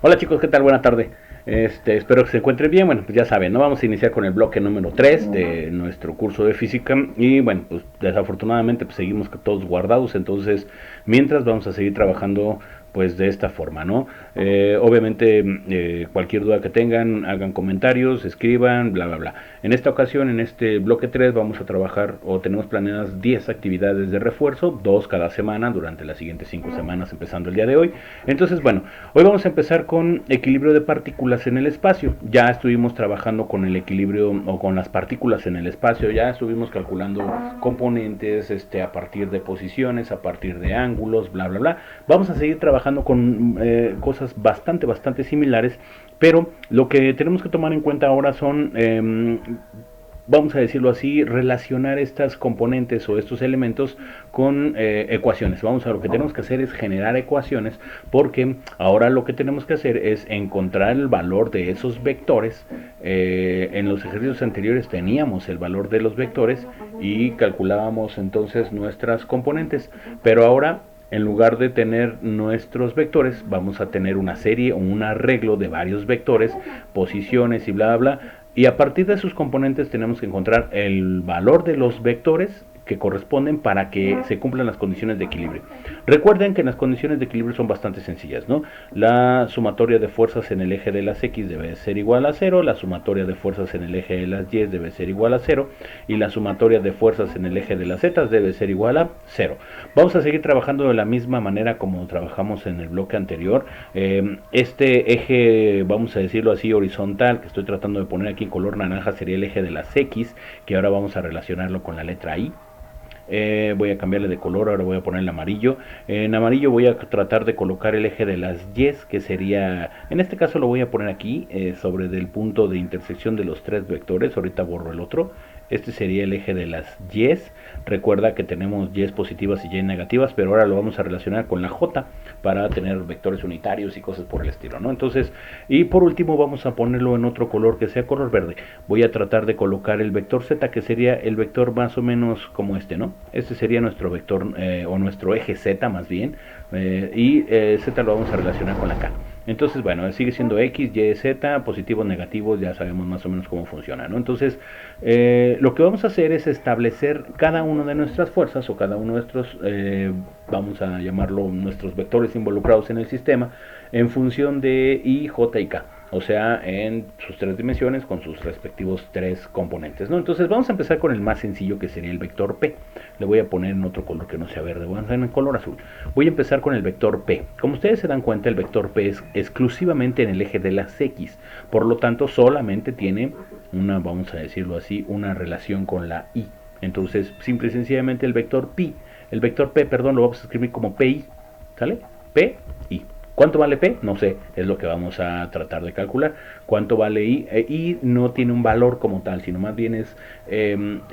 Hola chicos, ¿qué tal? Buena tarde. Espero que se encuentren bien. Bueno, pues ya saben, ¿no? Vamos a iniciar con el bloque número 3 de nuestro curso de física. Y bueno, pues desafortunadamente pues seguimos todos guardados. Entonces, mientras vamos a seguir trabajando pues de esta forma, ¿no? Obviamente, cualquier duda que tengan, hagan comentarios, escriban, bla, bla, bla. En esta ocasión, en este bloque 3 vamos a trabajar o tenemos planeadas 10 actividades de refuerzo, 2 cada semana durante las siguientes 5 semanas, empezando el día de hoy. Entonces, bueno, hoy vamos a empezar con equilibrio de partículas en el espacio. Ya estuvimos trabajando con el equilibrio o con las partículas en el espacio, ya estuvimos calculando componentes a partir de posiciones, a partir de ángulos, bla, bla, bla. Vamos a seguir trabajando con cosas bastante similares, pero lo que tenemos que tomar en cuenta ahora son vamos a decirlo así, relacionar estas componentes o estos elementos con ecuaciones. Vamos a lo que tenemos que hacer es generar ecuaciones, porque ahora lo que tenemos que hacer es encontrar el valor de esos vectores. En los ejercicios anteriores teníamos el valor de los vectores y calculábamos entonces nuestras componentes, pero ahora en lugar de tener nuestros vectores, vamos a tener una serie o un arreglo de varios vectores, posiciones y bla, bla, bla. Y a partir de sus componentes tenemos que encontrar el valor de los vectores que corresponden para que se cumplan las condiciones de equilibrio. Recuerden que las condiciones de equilibrio son bastante sencillas, ¿no? La sumatoria de fuerzas en el eje de las X debe ser igual a 0, la sumatoria de fuerzas en el eje de las Y debe ser igual a 0 y la sumatoria de fuerzas en el eje de las Z debe ser igual a 0. Vamos a seguir trabajando de la misma manera como trabajamos en el bloque anterior. Este eje, vamos a decirlo así, horizontal, que estoy tratando de poner aquí en color naranja, sería el eje de las X, que ahora vamos a relacionarlo con la letra I. Voy a cambiarle de color, ahora voy a poner el amarillo. En amarillo voy a tratar de colocar el eje de las Y, que sería, en este caso lo voy a poner aquí, sobre el punto de intersección de los tres vectores. Ahorita borro el otro. Este sería el eje de las Y. Recuerda que tenemos Y positivas y Y negativas, pero ahora lo vamos a relacionar con la J para tener vectores unitarios y cosas por el estilo, ¿no? Entonces, y por último vamos a ponerlo en otro color que sea color verde. Voy a tratar de colocar el vector Z, que sería el vector más o menos como este, ¿no? Este sería nuestro vector o nuestro eje Z más bien, y Z lo vamos a relacionar con la K. Entonces, bueno, sigue siendo X, Y, Z, positivos, negativos, ya sabemos más o menos cómo funciona, ¿no? Entonces, lo que vamos a hacer es establecer cada una de nuestras fuerzas o cada uno de nuestros, vamos a llamarlo, nuestros vectores involucrados en el sistema en función de I, J y K. O sea, en sus tres dimensiones con sus respectivos tres componentes, ¿no? Entonces vamos a empezar con el más sencillo, que sería el vector P. Le voy a poner en otro color que no sea verde, voy a poner en color azul. Voy a empezar con el vector P. Como ustedes se dan cuenta, el vector P es exclusivamente en el eje de las X. Por lo tanto, solamente tiene una, vamos a decirlo así, una relación con la Y. Entonces, simple y sencillamente el vector P, perdón, lo vamos a escribir como PI, ¿sale? P, I. ¿Cuánto vale P? No sé, es lo que vamos a tratar de calcular. ¿Cuánto vale I? I no tiene un valor como tal, sino más bien es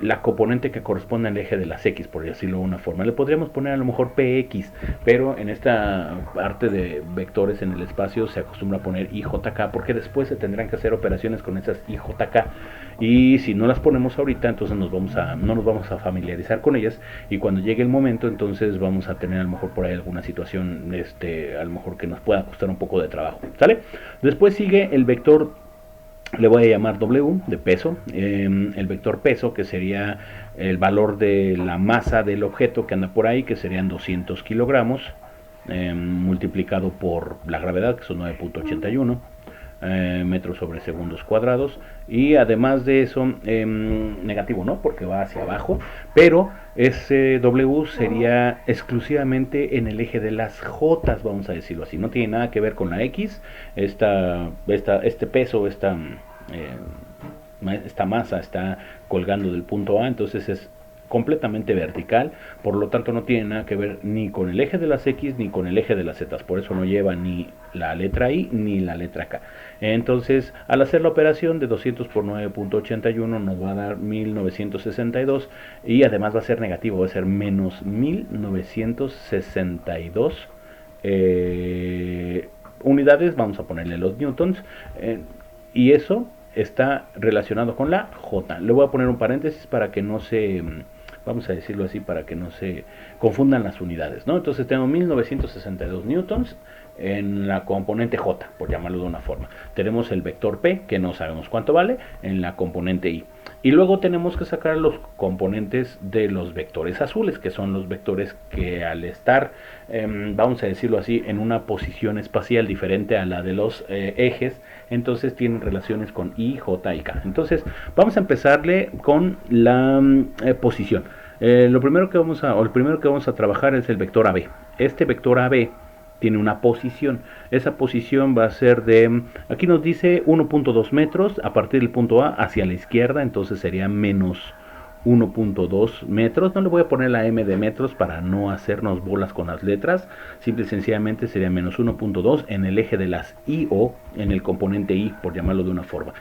la componente que corresponde al eje de las X, por decirlo de una forma. Le podríamos poner a lo mejor PX, pero en esta parte de vectores en el espacio se acostumbra a poner IJK, porque después se tendrán que hacer operaciones con esas IJK. Y si no las ponemos ahorita, entonces no nos vamos a familiarizar con ellas, y cuando llegue el momento, entonces vamos a tener a lo mejor por ahí alguna situación, a lo mejor que nos pueda costar un poco de trabajo, ¿sale? Después sigue el vector, le voy a llamar W, de peso, el vector peso, que sería el valor de la masa del objeto que anda por ahí, que serían 200 kilogramos, multiplicado por la gravedad, que son 9.81 metros sobre segundos cuadrados. Y además de eso, negativo, ¿no? Porque va hacia abajo, pero ese W sería exclusivamente en el eje de las J, vamos a decirlo así. No tiene nada que ver con la X. Este peso, esta masa está colgando del punto A, entonces es completamente vertical, por lo tanto no tiene nada que ver ni con el eje de las X ni con el eje de las Z, por eso no lleva ni la letra I ni la letra K. Entonces, al hacer la operación de 200 por 9.81 nos va a dar 1962, y además va a ser negativo, va a ser menos 1962 unidades, vamos a ponerle los newtons, y eso está relacionado con la J. Le voy a poner un paréntesis para que no se, vamos a decirlo así, para que no se confundan las unidades, ¿no? Entonces tengo 1962 newtons en la componente J, por llamarlo de una forma. Tenemos el vector P, que no sabemos cuánto vale, en la componente I. Y luego tenemos que sacar los componentes de los vectores azules, que son los vectores que al estar, vamos a decirlo así, en una posición espacial diferente a la de los ejes, entonces tienen relaciones con I, J y K. Entonces vamos a empezarle con la posición. El primero que vamos a trabajar es el vector AB. Este vector AB tiene una posición. Esa posición va a ser de, aquí nos dice 1.2 metros a partir del punto A hacia la izquierda, entonces sería menos 1.2 metros. No le voy a poner la M de metros para no hacernos bolas con las letras. Simple y sencillamente sería menos 1.2 en el eje de las I o en el componente I, por llamarlo de una forma.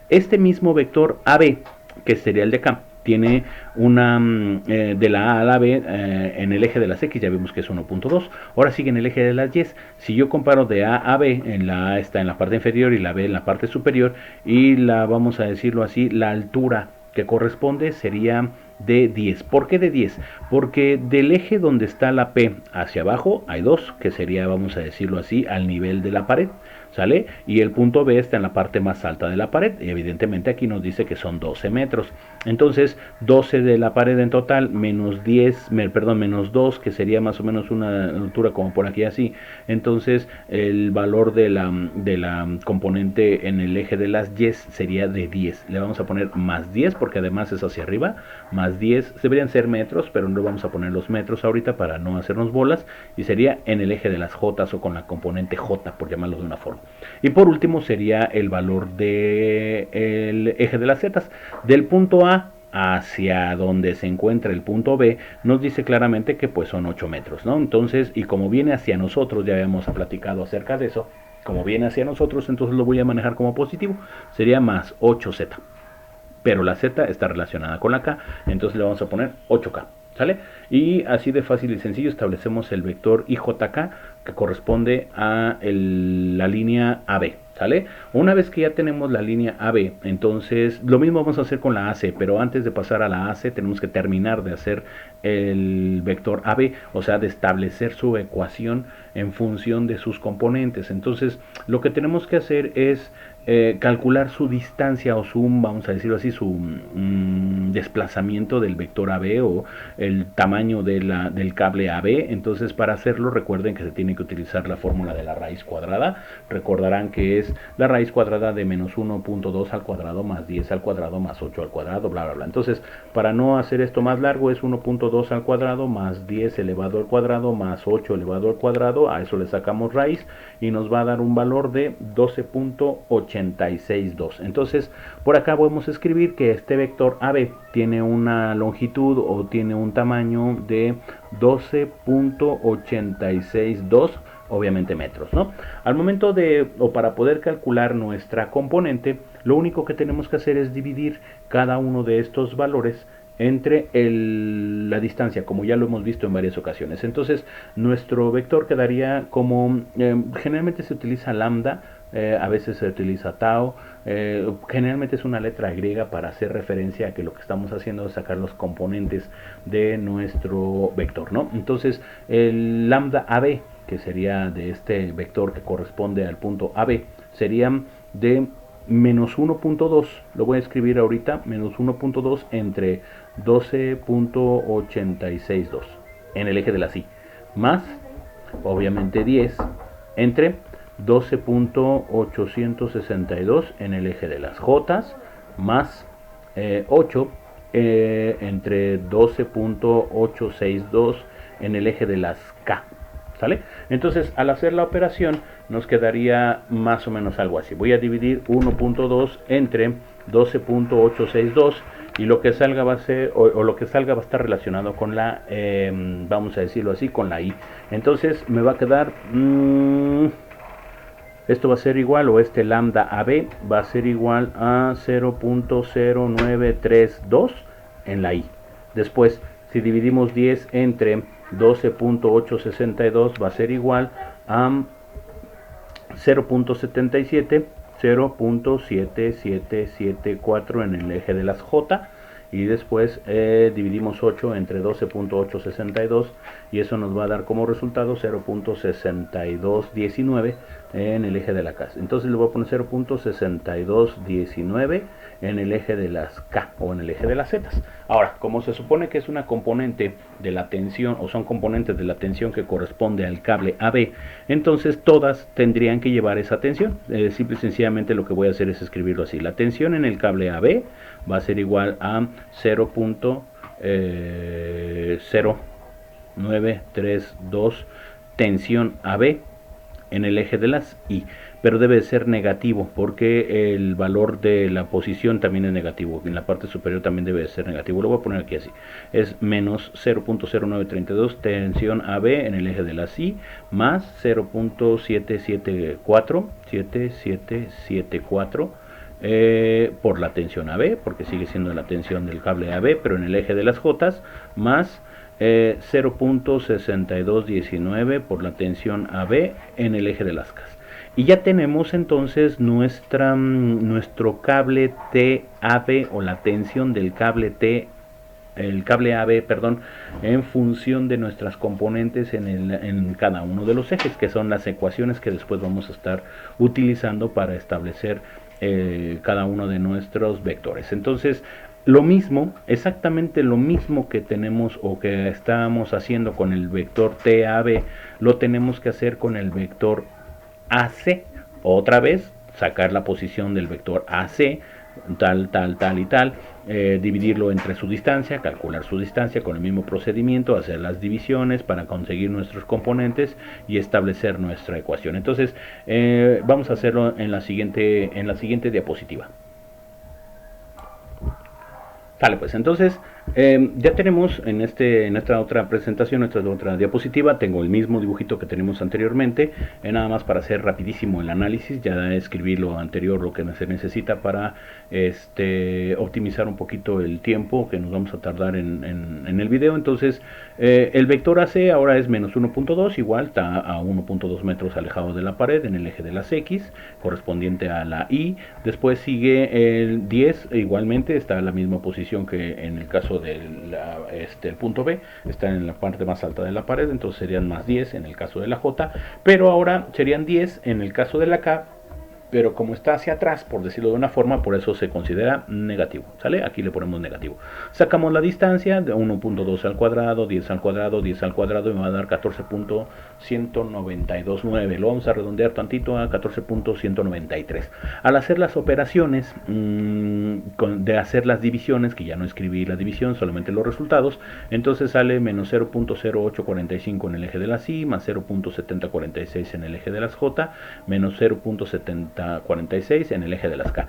Este mismo vector AB, que sería el de acá, tiene una de la A a la B en el eje de las X, ya vimos que es 1.2. Ahora sigue en el eje de las Y. Si yo comparo de A a B, en la A está en la parte inferior y la B en la parte superior, y la, vamos a decirlo así, la altura que corresponde sería de 10. ¿Por qué de 10? Porque del eje donde está la P hacia abajo hay 2, que sería, vamos a decirlo así, al nivel de la pared. ¿Sale? Y el punto B está en la parte más alta de la pared. Y evidentemente aquí nos dice que son 12 metros. Entonces, 12 de la pared en total, menos 10, menos 2, que sería más o menos una altura como por aquí así. Entonces, el valor de la componente en el eje de las Y sería de 10. Le vamos a poner más 10 porque además es hacia arriba. Más 10, deberían ser metros, pero no vamos a poner los metros ahorita para no hacernos bolas. Y sería en el eje de las J o con la componente J, por llamarlo de una forma. Y por último sería el valor del eje de las Z. Del punto A hacia donde se encuentra el punto B, nos dice claramente que pues son 8 metros, ¿no? Entonces, y como viene hacia nosotros, ya habíamos platicado acerca de eso, como viene hacia nosotros, entonces lo voy a manejar como positivo, sería más 8Z. Pero la Z está relacionada con la K, entonces le vamos a poner 8K. ¿Sale? Y así de fácil y sencillo establecemos el vector IJK que corresponde a la línea AB. ¿Sale? Una vez que ya tenemos la línea AB, entonces lo mismo vamos a hacer con la AC, pero antes de pasar a la AC tenemos que terminar de hacer el vector AB, o sea, de establecer su ecuación en función de sus componentes. Entonces, lo que tenemos que hacer es calcular su distancia o su, vamos a decirlo así, su desplazamiento del vector AB o el tamaño del cable AB. Entonces, para hacerlo, recuerden que se tiene que utilizar la fórmula de la raíz cuadrada. Recordarán que es la raíz cuadrada de menos 1.2 al cuadrado más 10 al cuadrado más 8 al cuadrado, bla, bla, bla. Entonces, para no hacer esto más largo, es 1.2 al cuadrado más 10 elevado al cuadrado más 8 elevado al cuadrado. A eso le sacamos raíz y nos va a dar un valor de 12.862. Entonces, por acá podemos escribir que este vector AB tiene una longitud o tiene un tamaño de 12.862, obviamente metros, ¿no? Al momento de, o para poder calcular nuestra componente, lo único que tenemos que hacer es dividir cada uno de estos valores entre la distancia, como ya lo hemos visto en varias ocasiones. Entonces, nuestro vector quedaría como, generalmente se utiliza lambda, a veces se utiliza tau, generalmente es una letra griega para hacer referencia a que lo que estamos haciendo es sacar los componentes de nuestro vector, ¿no? Entonces, el lambda AB, que sería de este vector que corresponde al punto AB, sería de menos 1.2, lo voy a escribir ahorita, menos 1.2 entre 12.862 en el eje de la Y, más obviamente 10 entre 12.862 en el eje de las J, más 8 entre 12.862 en el eje de las K. ¿Sale? Entonces, al hacer la operación, nos quedaría más o menos algo así. Voy a dividir 1.2 entre 12.862 y lo que salga va a ser, o lo que salga va a estar relacionado con la, vamos a decirlo así, con la I. Entonces, me va a quedar, esto va a ser igual, o este lambda AB va a ser igual a 0.0932 en la I. Después, si dividimos 10 entre 12.862 va a ser igual a 0.77, 0.7774 en el eje de las J y después dividimos 8 entre 12.862 y eso nos va a dar como resultado 0.6219 en el eje de la K. Entonces le voy a poner 0.6219 en el eje de las K o en el eje de las Z. Ahora, como se supone que es una componente de la tensión o son componentes de la tensión que corresponde al cable AB, entonces todas tendrían que llevar esa tensión. Simple y sencillamente lo que voy a hacer es escribirlo así. La tensión en el cable AB va a ser igual a 0.0932 tensión AB en el eje de las I, pero debe ser negativo porque el valor de la posición también es negativo, en la parte superior también debe ser negativo. Lo voy a poner aquí así, es menos 0.0932 tensión AB en el eje de las I más 0.7774 por la tensión AB, porque sigue siendo la tensión del cable AB, pero en el eje de las J, más 0.6219 por la tensión AB en el eje de las K. Y ya tenemos entonces nuestro cable TAB o la tensión del cable el cable AB, perdón, en función de nuestras componentes en cada uno de los ejes, que son las ecuaciones que después vamos a estar utilizando para establecer cada uno de nuestros vectores. Entonces, lo mismo, exactamente lo mismo que tenemos o que estábamos haciendo con el vector TAB, lo tenemos que hacer con el vector AC. Otra vez, sacar la posición del vector AC, tal y tal, dividirlo entre su distancia, calcular su distancia con el mismo procedimiento, hacer las divisiones para conseguir nuestros componentes y establecer nuestra ecuación. Entonces, vamos a hacerlo en la siguiente diapositiva. Vale, pues entonces ya tenemos en esta otra presentación, esta otra diapositiva, tengo el mismo dibujito que tenemos anteriormente, nada más para hacer rapidísimo el análisis, ya escribí lo anterior, lo que se necesita para optimizar un poquito el tiempo que nos vamos a tardar en el video. Entonces el vector AC ahora es menos 1.2, igual está a 1.2 metros alejado de la pared en el eje de las X, correspondiente a la Y. Después sigue el 10, igualmente está en la misma posición que en el caso del el punto B, está en la parte más alta de la pared, entonces serían más 10 en el caso de la J, pero ahora serían 10 en el caso de la K, pero como está hacia atrás, por decirlo de una forma, por eso se considera negativo, ¿sale? Aquí le ponemos negativo. Sacamos la distancia de 1.2 al cuadrado, 10 al cuadrado, 10 al cuadrado, y me va a dar 14.1929. Lo vamos a redondear tantito a 14.193. Al hacer las operaciones de hacer las divisiones, que ya no escribí la división, solamente los resultados, entonces sale menos 0.0845 en el eje de las Y, más 0.7046 en el eje de las J, menos 0.70 46 en el eje de las K.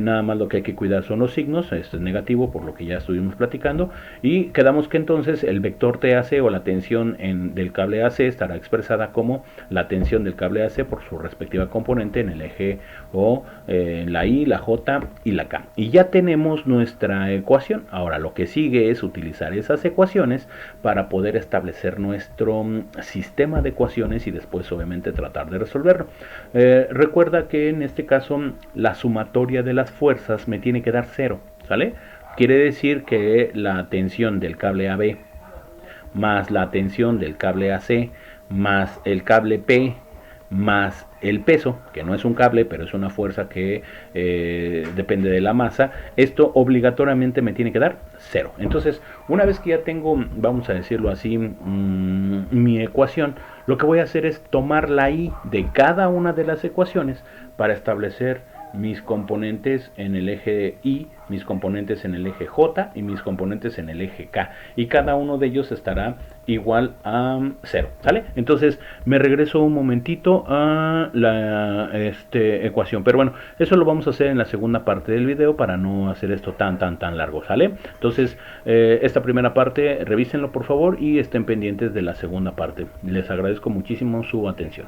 Nada más lo que hay que cuidar son los signos, este es negativo por lo que ya estuvimos platicando, y quedamos que entonces el vector TAC o la tensión del cable AC estará expresada como la tensión del cable AC por su respectiva componente en el eje O, en la Y, la J y la K. Y ya tenemos nuestra ecuación. Ahora lo que sigue es utilizar esas ecuaciones para poder establecer nuestro sistema de ecuaciones y después obviamente tratar de resolverlo. Recuerda que en este caso la sumatoria de las fuerzas me tiene que dar 0, ¿sale? Quiere decir que la tensión del cable AB más la tensión del cable AC más el cable P más el peso, que no es un cable, pero es una fuerza que depende de la masa, esto obligatoriamente me tiene que dar 0. Entonces, una vez que ya tengo, vamos a decirlo así, mi ecuación, lo que voy a hacer es tomar la Y de cada una de las ecuaciones para establecer mis componentes en el eje Y, mis componentes en el eje J y mis componentes en el eje K, y cada uno de ellos estará igual a 0, ¿sale? Entonces me regreso un momentito a la ecuación, pero bueno, eso lo vamos a hacer en la segunda parte del video para no hacer esto tan largo, ¿sale? Entonces esta primera parte revísenlo por favor y estén pendientes de la segunda parte. Les agradezco muchísimo su atención.